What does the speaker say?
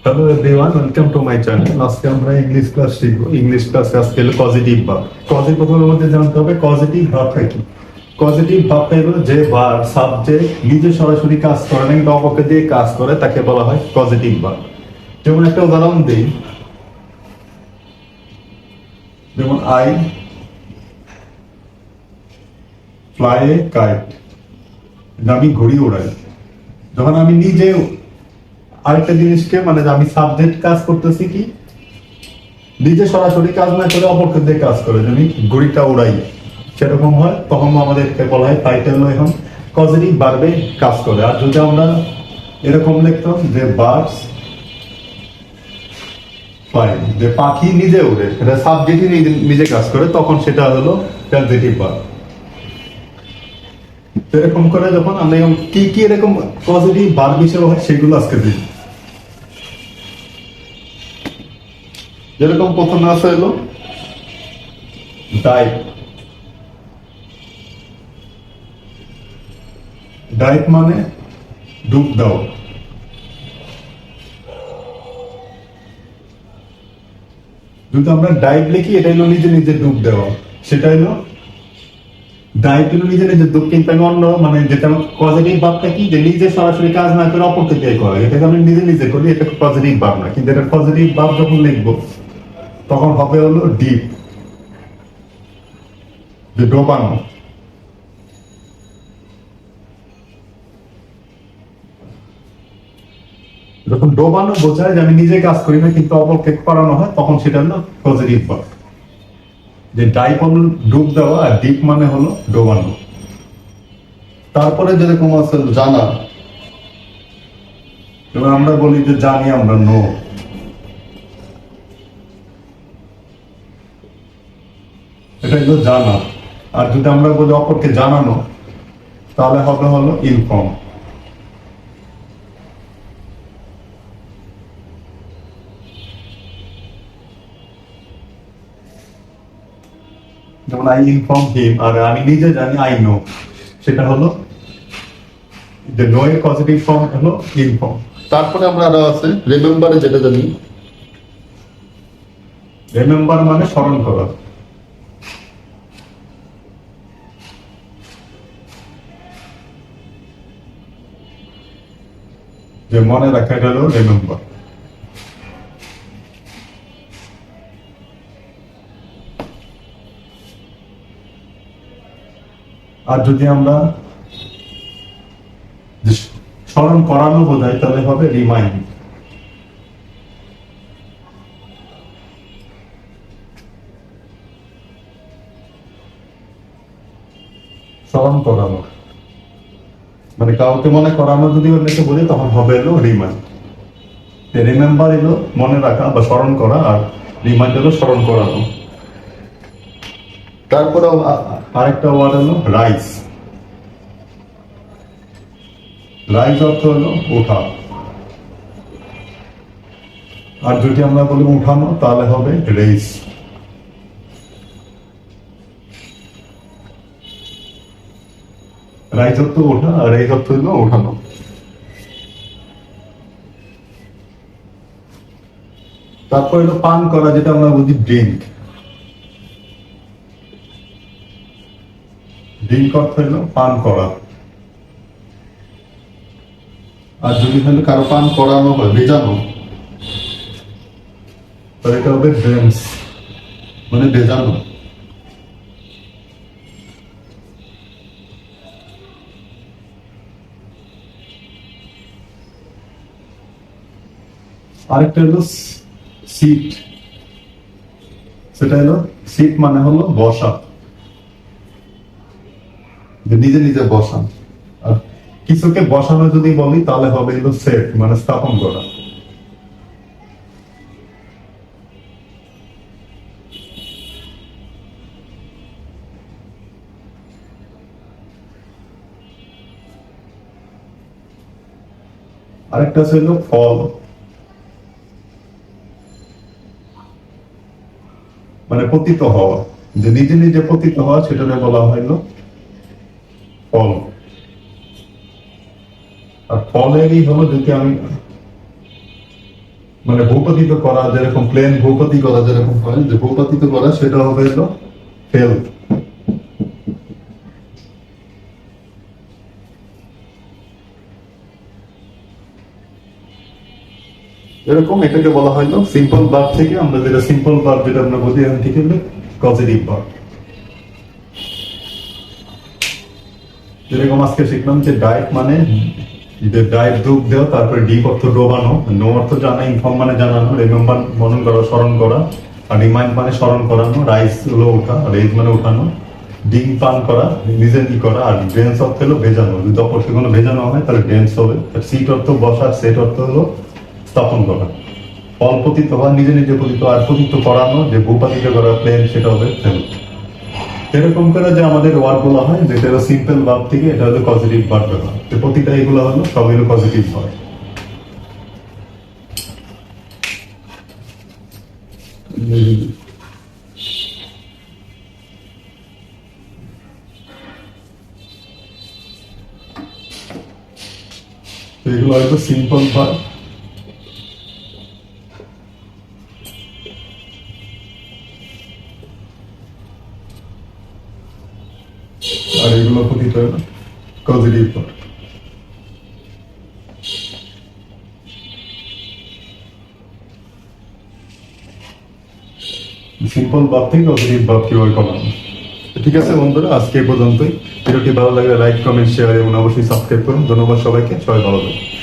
Hello everyone, welcome to my channel. আজকে আমরা English class শিখবো। ইংলিশ ক্লাসে আজকে হলো পজিটিভ ভার্ব। প্রথমের মধ্যে জানতে হবে পজিটিভ ভার্বটা কি। পজিটিভ ভার্বটা হলো যে ভার্ব সাবজেক্ট নিজে সরাসরি কাজ করে না, কিন্তু অপরকে দিয়ে কাজ করে, তাকে বলা হয় পজিটিভ ভার্ব। যেমন একটা উদাহরণ দিই, যেমন আই ফ্লাই এ কাইট, আমি ঘুড়ি উড়াই। যখন আমি নিজে আরেকটা জিনিসকে মানে আমি সাবজেক্ট কাজ করতেছি কি, নিজে সরাসরি কাজ না করে অপরকে দিয়ে কাজ করে, যদি ঘুড়িটা উড়াই সেরকম হয়, তখন আমাদেরকে বলা হয় টাইটেল এখন পজিটিভ ভার্বে কাজ করে। আর যদি আমরা এরকম লিখতাম যে বার্ডস ফ্লাই, যে পাখি নিজে উড়ে, এটা সাবজেক্টই নিজে কাজ করে, তখন সেটা হলো ট্রানজিটিভ ভার্ব। এরকম করে যখন আমরা কি কি এরকম পজিটিভ ভার্ব হিসেবে হয় সেগুলো আজকে দিই। যেরকম প্রথমে আছে হলো ডাইভ। ডাইভ মানে ডুব দাও। যদি আমরা ডাইভ লিখি, এটা হলো নিজে নিজে ডুব দেওয়া, সেটা হলো ডাইভ হলো নিজে নিজে ডুব। কিন্তু আমি অন্য মানে যেটা পজিটিভ ভাবটা কি, যে নিজে সরাসরি কাজ না করে অপরকে দিয়ে করে, এটাকে আমি নিজে নিজে করি, এটা পজিটিভ ভাব না। কিন্তু এটা পজিটিভ ভাব যখন লিখবো তখন হবে হলো ডিপ, যে ডোবানো। যখন ডোবানো বোঝায় যে আমি নিজে কাজ করি না কিন্তু অপরকে করানো হয়, তখন সেটা হলো পজিটিভ ভাব। যে ডাইভ হলো ডুব দেওয়া, আর ডিপ মানে হলো ডোবানো। তারপরে যেরকম আছে জানা, এবার আমরা বলি যে জানি আমরা, নো। এটা হলো জানা। আর যদি আমরা বলি অপরকে জানানো, তাহলে হবে হলো ইনফর্ম। যেমন আই ইনফর্ম হিম, আর আমি নিজে জানি আই নো, সেটা হলো যে নো এর পজিটিভ ফর্ম হলো ইনফর্ম। তারপরে আমরা আরো আছে রিমেম্বারে, যেটা জানি রিমেম্বার মানে স্মরণ করা। যে মনে রাখা, এটা হলো রিমেম্বার। আর যদি আমরা স্মরণ করানো বোঝাই, তাহলে হবে রিমাইন্ড। স্মরণ করানো মানে কাউকে মনে করানো যদি অন্যকে বলি, তখন হবে এলো রিমাইন্ড। রিমেম্বার এলো মনে রাখা বা স্মরণ করা, আর রিমাইন্ড হলো স্মরণ করানো। তারপরে আরেকটা ওয়ার্ড হলো রাইজ। রাইজ অর্থ হলো ওঠা। আর যদি আমরা বলি উঠানো, তাহলে হবে রেইস। রাইজ অর্থ ওঠা, আর রেইস অর্থ হলো ওঠানো। তারপর হলো পান করা, যেটা আমরা বুঝি ড্রিঙ্ক। ড্রিঙ্ক অর্থ হলো পান করা। আর যদি হলো কারো পান করানো হয়, ভেজানো, তাহলে এটা হবে ড্রেন্স, মানে ভেজানো। আরেকটা হলো সিট। সেটা হলো সিট মানে হলো বসা, যে নিজে নিজে বসা। আর কিছুকে বসানো যদি বলি, তাহলে হবে হলো সেট, মানে স্থাপন করা। আরেকটা ছিল ফল, মানে পতিত হওয়া, যে নিজে নিজে পতিত হওয়া, সেটাকে বলা হইলো ফল। আর ফলেরই হলো যদি আমি মানে ভূপাতিত করা যেরকম প্লেন ভূপাতি করা যেরকম হয়, যে ভূপাতিত করা সেটা হবে হলো ফেল। এরকম এটাকে বলা হয় সিম্পল ভার্ব থেকে আমরা যেটা সিম্পল ভার্ব যেটা আমরা বুঝি এখান থেকে হলো কজেটিভ ভার্ব। যেরকম আজকে শিখলাম যে ডায়েট মানে ডায়েট ডুব দেওয়া, তারপরে ডিপ অর্থ ডোবানো, নো অর্থ জানা, ইনফর্ম মানে জানানো, রিমেম্বার মনন করা স্মরণ করা, আর রিমাইন্ড মানে স্মরণ করানো, রাইস হলো ওঠা, রেজ মানে ওঠানো, ডিম পান করা নিজে ই করা, আর ড্রেন্স অর্থ হলো ভেজানো, যদি অপরকে কোনো ভেজানো হয় তাহলে ড্রেন্স হবে। আর সিট অর্থ বসা, সেট অর্থ হলো স্থাপন করা। অল্পতিত হওয়া নিজে নিজে পতিত, আর পতিত করানো যে ভূপাতিত করা প্লেন সেটা হবে ফেল। এরকম করে যে আমাদের ওয়ার্ড বলা হয় যেটা হলো সিম্পল ভার্ব থেকে এটা হলো পজিটিভ ভার্ব ব্যবহার, তো প্রতিটা এগুলো হলো সব হলো পজিটিভ ভার্ব। তো এগুলো হয়তো সিম্পল ভার্ব, আর এগুলো পতিত হলো পজিটিভ ভার্ব। সিম্পল ভার্ব থেকে পজিটিভ ভার্ব কিভাবে কমানো। ঠিক আছে বন্ধুরা, আজকে এই পর্যন্তই। ভিডিওটি ভালো লাগলে লাইক কমেন্ট শেয়ার এবং অবশ্যই সাবস্ক্রাইব করুন। ধন্যবাদ সবাইকে, সবাই ভালো থাকুন।